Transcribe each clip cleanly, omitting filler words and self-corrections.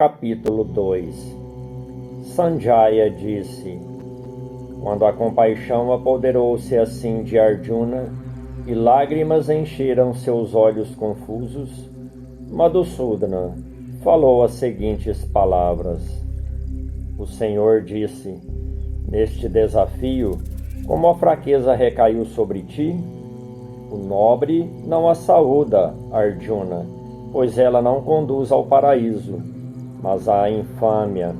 Capítulo 2. Sanjaya disse: Quando a compaixão apoderou-se assim de Arjuna e lágrimas encheram seus olhos confusos, Madhusudana falou as seguintes palavras. O Senhor disse: Neste desafio, como a fraqueza recaiu sobre ti, o nobre não a saúda, Arjuna, pois ela não conduz ao paraíso, mas à infâmia.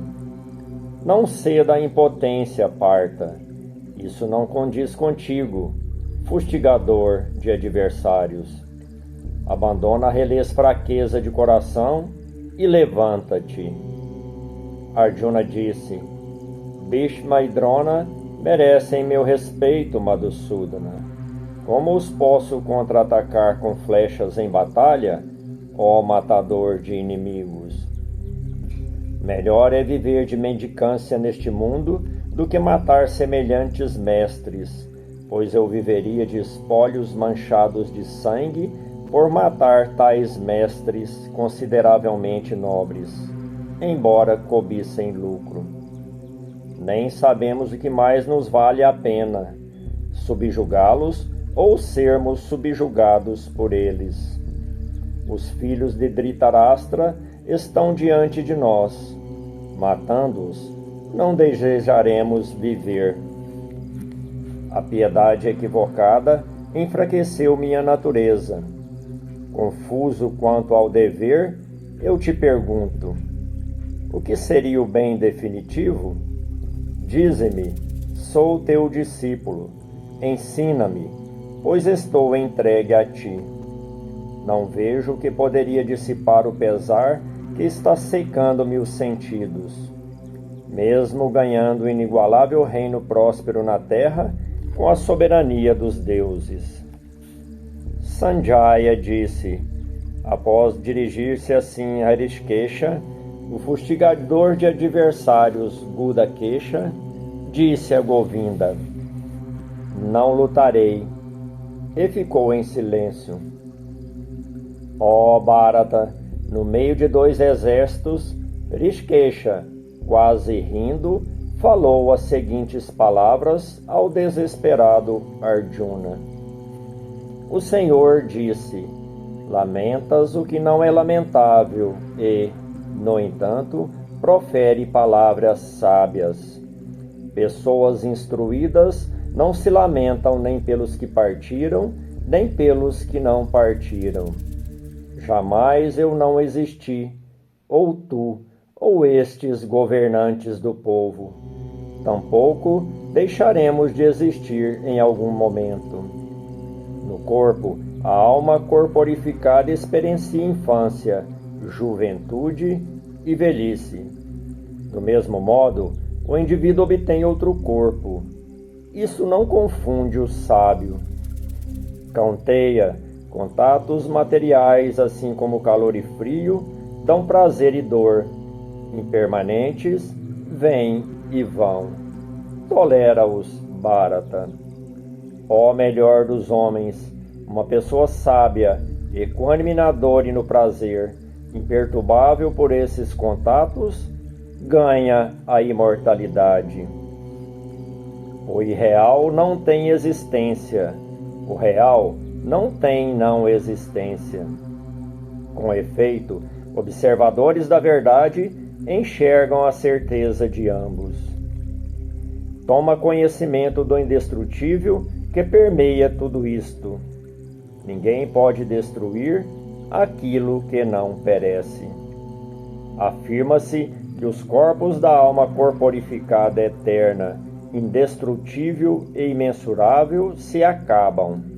Não ceda à impotência, Partha. Isso não condiz contigo, fustigador de adversários. Abandona a relez fraqueza de coração e levanta-te. Arjuna disse: Bhishma e Drona merecem meu respeito, Madhusudana. Como os posso contra-atacar com flechas em batalha, ó matador de inimigos? Melhor é viver de mendicância neste mundo do que matar semelhantes mestres, pois eu viveria de espólios manchados de sangue por matar tais mestres consideravelmente nobres, embora cobiçem lucro. Nem sabemos o que mais nos vale a pena, subjugá-los ou sermos subjugados por eles. Os filhos de Dhritarashtra estão diante de nós. Matando-os, não desejaremos viver. A piedade equivocada enfraqueceu minha natureza. Confuso quanto ao dever, eu te pergunto: o que seria o bem definitivo? Dize-me, sou teu discípulo. Ensina-me, pois estou entregue a ti. Não vejo o que poderia dissipar o pesar que está secando-me os sentidos. Mesmo ganhando o inigualável reino próspero na terra, com a soberania dos deuses. Sanjaya disse, após dirigir-se assim a Hrishikesha, o fustigador de adversários Gudakesha disse a Govinda: Não lutarei. E ficou em silêncio. Ó Bharata, no meio de dois exércitos, Hrishikesha, quase rindo, falou as seguintes palavras ao desesperado Arjuna. O Senhor disse: Lamentas o que não é lamentável e, no entanto, profere palavras sábias. Pessoas instruídas não se lamentam nem pelos que partiram, nem pelos que não partiram. Jamais eu não existi, ou tu, ou estes governantes do povo. Tampouco deixaremos de existir em algum momento. No corpo, a alma corporificada experiencia infância, juventude e velhice. Do mesmo modo, o indivíduo obtém outro corpo. Isso não confunde o sábio. Kaunteya, contatos materiais, assim como calor e frio, dão prazer e dor. Impermanentes, vêm e vão. Tolera-os, Bharata. Ó melhor dos homens, uma pessoa sábia, equânime na dor e no prazer, imperturbável por esses contatos, ganha a imortalidade. O irreal não tem existência. O real não tem não existência. Com efeito, observadores da verdade enxergam a certeza de ambos. Toma conhecimento do indestrutível que permeia tudo isto. Ninguém pode destruir aquilo que não perece. Afirma-se que os corpos da alma corporificada eterna, indestrutível e imensurável se acabam.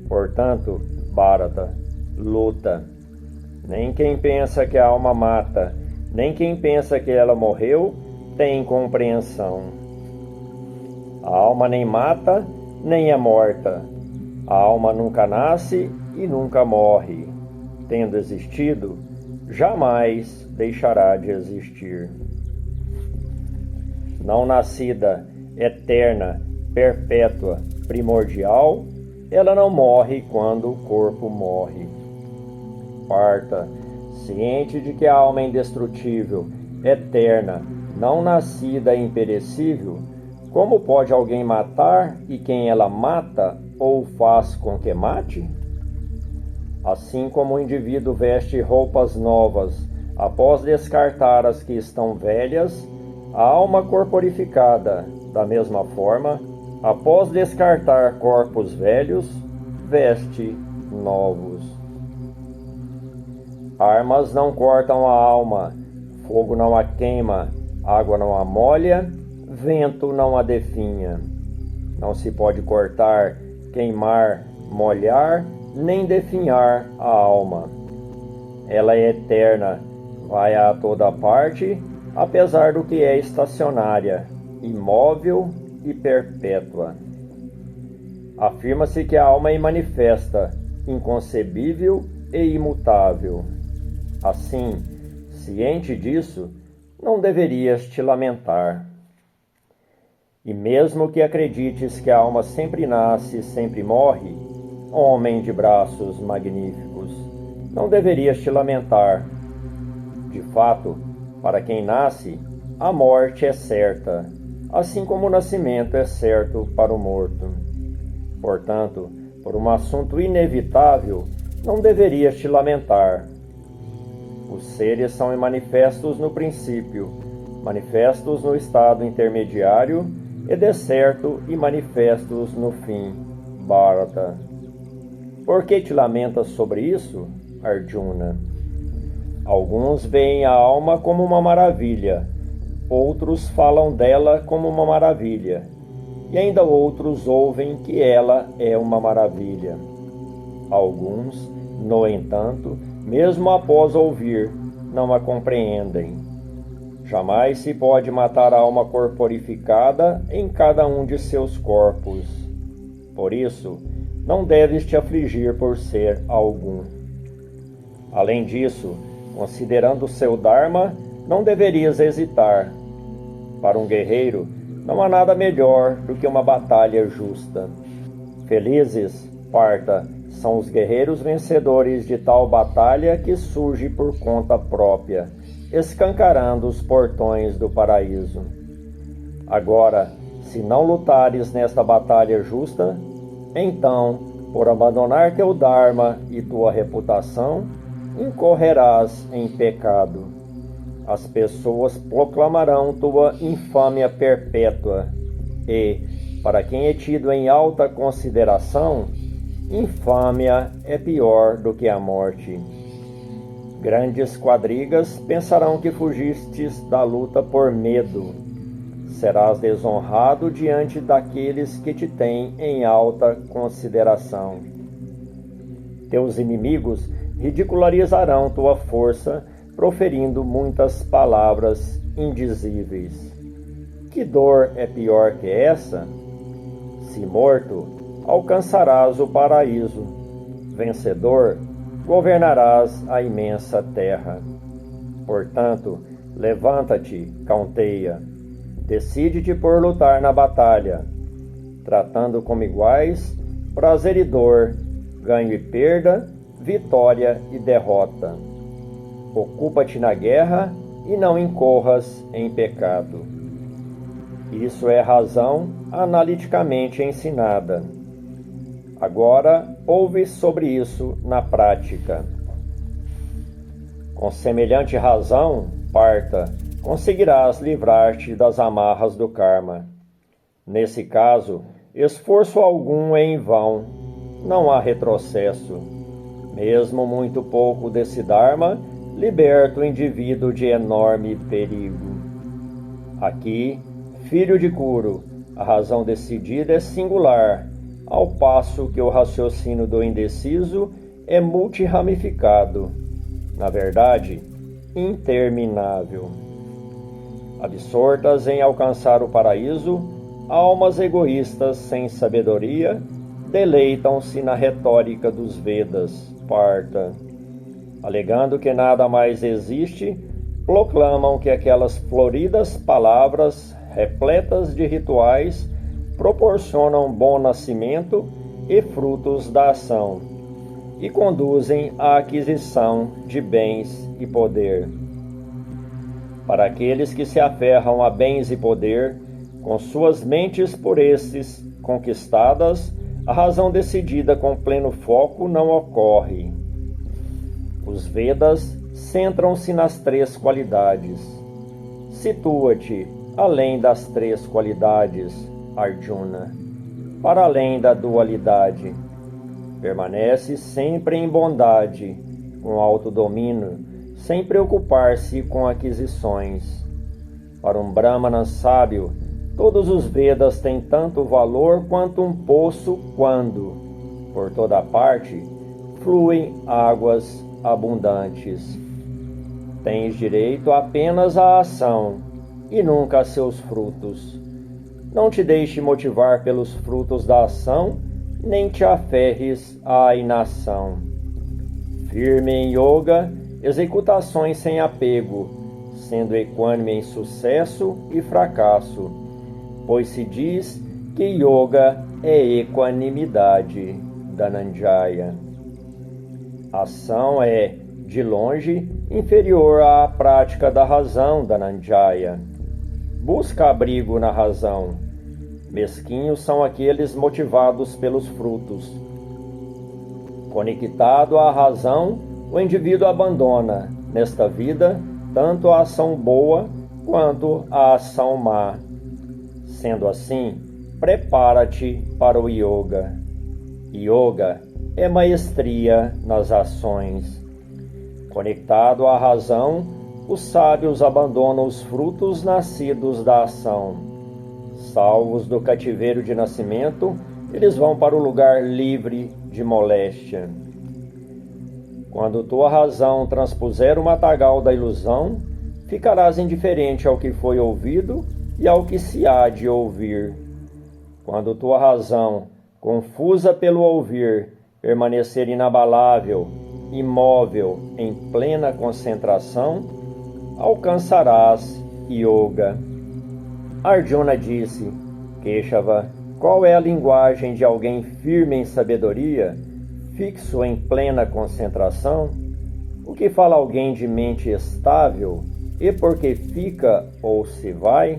Portanto, Bharata, luta. Nem quem pensa que a alma mata, nem quem pensa que ela morreu, tem compreensão. A alma nem mata, nem é morta. A alma nunca nasce e nunca morre. Tendo existido, jamais deixará de existir. Não nascida, eterna, perpétua, primordial, ela não morre quando o corpo morre. Partha, ciente de que a alma é indestrutível, eterna, não nascida e imperecível, como pode alguém matar e quem ela mata ou faz com que mate? Assim como o indivíduo veste roupas novas após descartar as que estão velhas, a alma corporificada, da mesma forma, após descartar corpos velhos, veste novos. Armas não cortam a alma, fogo não a queima, água não a molha, vento não a definha. Não se pode cortar, queimar, molhar, nem definhar a alma. Ela é eterna, vai a toda parte, apesar do que é estacionária, imóvel e perpétua. Afirma-se que a alma é imanifesta, inconcebível e imutável. Assim, ciente disso, não deverias te lamentar. E mesmo que acredites que a alma sempre nasce e sempre morre, homem de braços magníficos, não deverias te lamentar. De fato, para quem nasce, a morte é certa, assim como o nascimento é certo para o morto. Portanto, por um assunto inevitável, não deverias te lamentar. Os seres são manifestos no princípio, manifestos no estado intermediário e de certo e manifestos no fim. Bharata. Por que te lamentas sobre isso, Arjuna? Alguns veem a alma como uma maravilha, outros falam dela como uma maravilha, e ainda outros ouvem que ela é uma maravilha. Alguns, no entanto, mesmo após ouvir, não a compreendem. Jamais se pode matar a alma corporificada em cada um de seus corpos. Por isso, não deves te afligir por ser algum. Além disso, considerando o seu Dharma, não deverias hesitar. Para um guerreiro, não há nada melhor do que uma batalha justa. Felizes, Partha, são os guerreiros vencedores de tal batalha que surge por conta própria, escancarando os portões do paraíso. Agora, se não lutares nesta batalha justa, então, por abandonar teu Dharma e tua reputação, incorrerás em pecado. As pessoas proclamarão tua infâmia perpétua e, para quem é tido em alta consideração, infâmia é pior do que a morte. Grandes quadrigas pensarão que fugistes da luta por medo. Serás desonrado diante daqueles que te têm em alta consideração. Teus inimigos ridicularizarão tua força, proferindo muitas palavras indizíveis. Que dor é pior que essa? Se morto, alcançarás o paraíso. Vencedor, governarás a imensa terra. Portanto, levanta-te, Kaunteya. Decide-te por lutar na batalha, tratando como iguais, prazer e dor, ganho e perda, vitória e derrota. Ocupa-te na guerra e não incorras em pecado. Isso é razão analiticamente ensinada. Agora, ouve sobre isso na prática. Com semelhante razão, Partha, conseguirás livrar-te das amarras do karma. Nesse caso, esforço algum é em vão, não há retrocesso. Mesmo muito pouco desse Dharma, liberta o indivíduo de enorme perigo. Aqui, filho de Kuru, a razão decidida é singular, ao passo que o raciocínio do indeciso é multiramificado, na verdade, interminável. Absortas em alcançar o paraíso, almas egoístas sem sabedoria deleitam-se na retórica dos Vedas, Partha. Alegando que nada mais existe, proclamam que aquelas floridas palavras, repletas de rituais, proporcionam bom nascimento e frutos da ação. e conduzem à aquisição de bens e poder. Para aqueles que se aferram a bens e poder, com suas mentes por estes conquistadas, a razão decidida com pleno foco não ocorre. Os Vedas centram-se nas três qualidades. Situa-te além das três qualidades, Arjuna, para além da dualidade. Permanece sempre em bondade, com autodomínio, sem preocupar-se com aquisições. Para um Brahmana sábio, todos os Vedas têm tanto valor quanto um poço quando, por toda parte, fluem águas abundantes. Tens direito apenas à ação e nunca a seus frutos. Não te deixe motivar pelos frutos da ação, nem te aferres à inação. Firme em yoga, executações sem apego, sendo equânime em sucesso e fracasso, pois se diz que yoga é equanimidade, Dhananjaya. Ação é, de longe, inferior à prática da razão, Dhananjaya. Busca abrigo na razão. Mesquinhos são aqueles motivados pelos frutos. Conectado à razão, o indivíduo abandona, nesta vida, tanto a ação boa quanto a ação má. Sendo assim, prepara-te para o yoga. Yoga é maestria nas ações. Conectado à razão, os sábios abandonam os frutos nascidos da ação. Salvos do cativeiro de nascimento, eles vão para o lugar livre de moléstia. Quando tua razão transpuser o matagal da ilusão, ficarás indiferente ao que foi ouvido e ao que se há de ouvir. Quando tua razão, confusa pelo ouvir, permanecer inabalável, imóvel, em plena concentração, alcançarás yoga. Arjuna disse: Keshava, qual é a linguagem de alguém firme em sabedoria, fixo em plena concentração? O que fala alguém de mente estável, e porque fica ou se vai?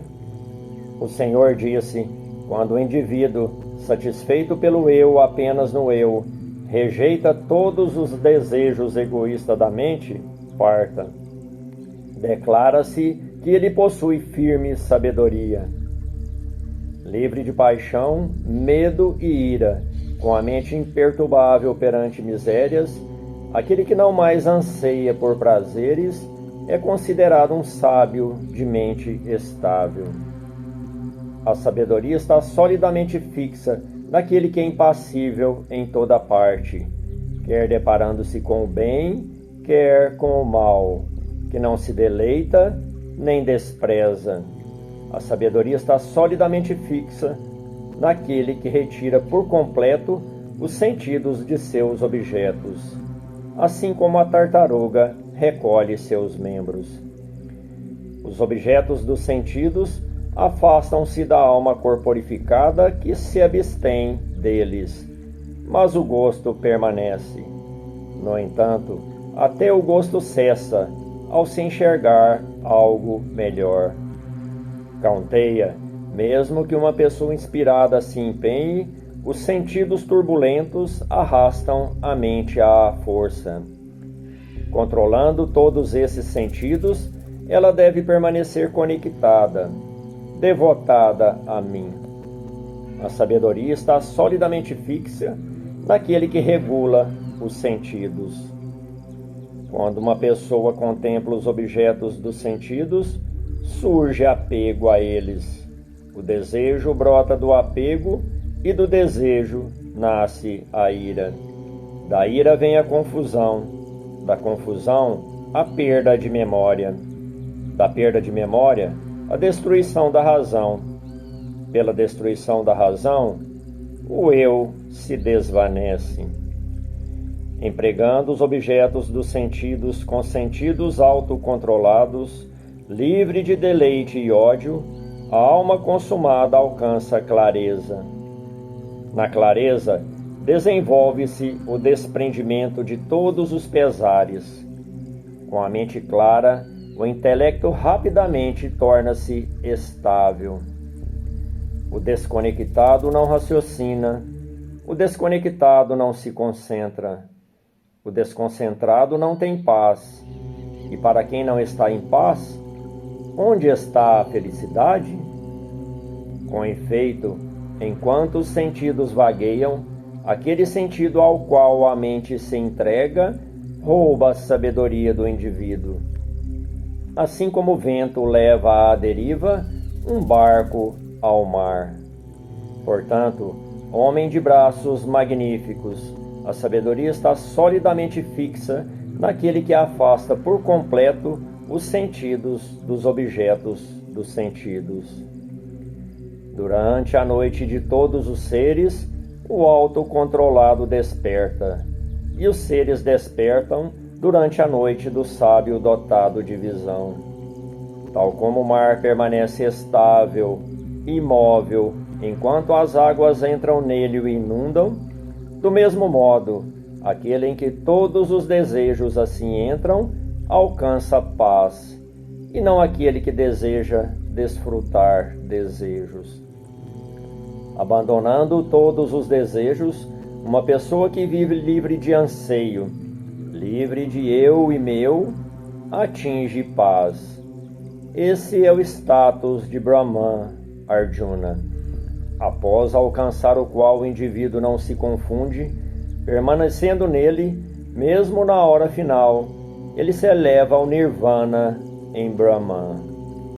O Senhor disse: quando o indivíduo, satisfeito pelo eu apenas no eu, rejeita todos os desejos egoístas da mente, parta. Declara-se que ele possui firme sabedoria. Livre de paixão, medo e ira, com a mente imperturbável perante misérias, aquele que não mais anseia por prazeres é considerado um sábio de mente estável. A sabedoria está solidamente fixa naquele que é impassível em toda parte, quer deparando-se com o bem, quer com o mal, que não se deleita nem despreza. A sabedoria está solidamente fixa naquele que retira por completo os sentidos de seus objetos, assim como a tartaruga recolhe seus membros. Os objetos dos sentidos afastam-se da alma corporificada que se abstém deles, mas o gosto permanece. No entanto, até o gosto cessa ao se enxergar algo melhor. Kaunteya, mesmo que uma pessoa inspirada se empenhe, os sentidos turbulentos arrastam a mente à força. Controlando todos esses sentidos, ela deve permanecer conectada, devotada a mim. A sabedoria está solidamente fixa naquele que regula os sentidos. Quando uma pessoa contempla os objetos dos sentidos, surge apego a eles. O desejo brota do apego e do desejo nasce a ira. Da ira vem a confusão, da confusão a perda de memória, da perda de memória a destruição da razão. Pela destruição da razão, o eu se desvanece. Empregando os objetos dos sentidos com sentidos autocontrolados, livre de deleite e ódio, a alma consumada alcança clareza. Na clareza, desenvolve-se o desprendimento de todos os pesares. Com a mente clara, o intelecto rapidamente torna-se estável. O desconectado não raciocina, o desconectado não se concentra, o desconcentrado não tem paz. E para quem não está em paz, onde está a felicidade? Com efeito, enquanto os sentidos vagueiam, aquele sentido ao qual a mente se entrega rouba a sabedoria do indivíduo. Assim como o vento leva à deriva um barco ao mar. Portanto, homem de braços magníficos, a sabedoria está solidamente fixa naquele que afasta por completo os sentidos dos objetos dos sentidos. Durante a noite de todos os seres, o autocontrolado desperta, e os seres despertam durante a noite do sábio dotado de visão. Tal como o mar permanece estável, imóvel, enquanto as águas entram nele e o inundam, do mesmo modo, aquele em que todos os desejos assim entram, alcança paz, e não aquele que deseja desfrutar desejos. Abandonando todos os desejos, uma pessoa que vive livre de anseio, livre de eu e meu, atinge paz. Esse é o status de Brahman, Arjuna, após alcançar o qual o indivíduo não se confunde, permanecendo nele, mesmo na hora final, ele se eleva ao Nirvana em Brahman.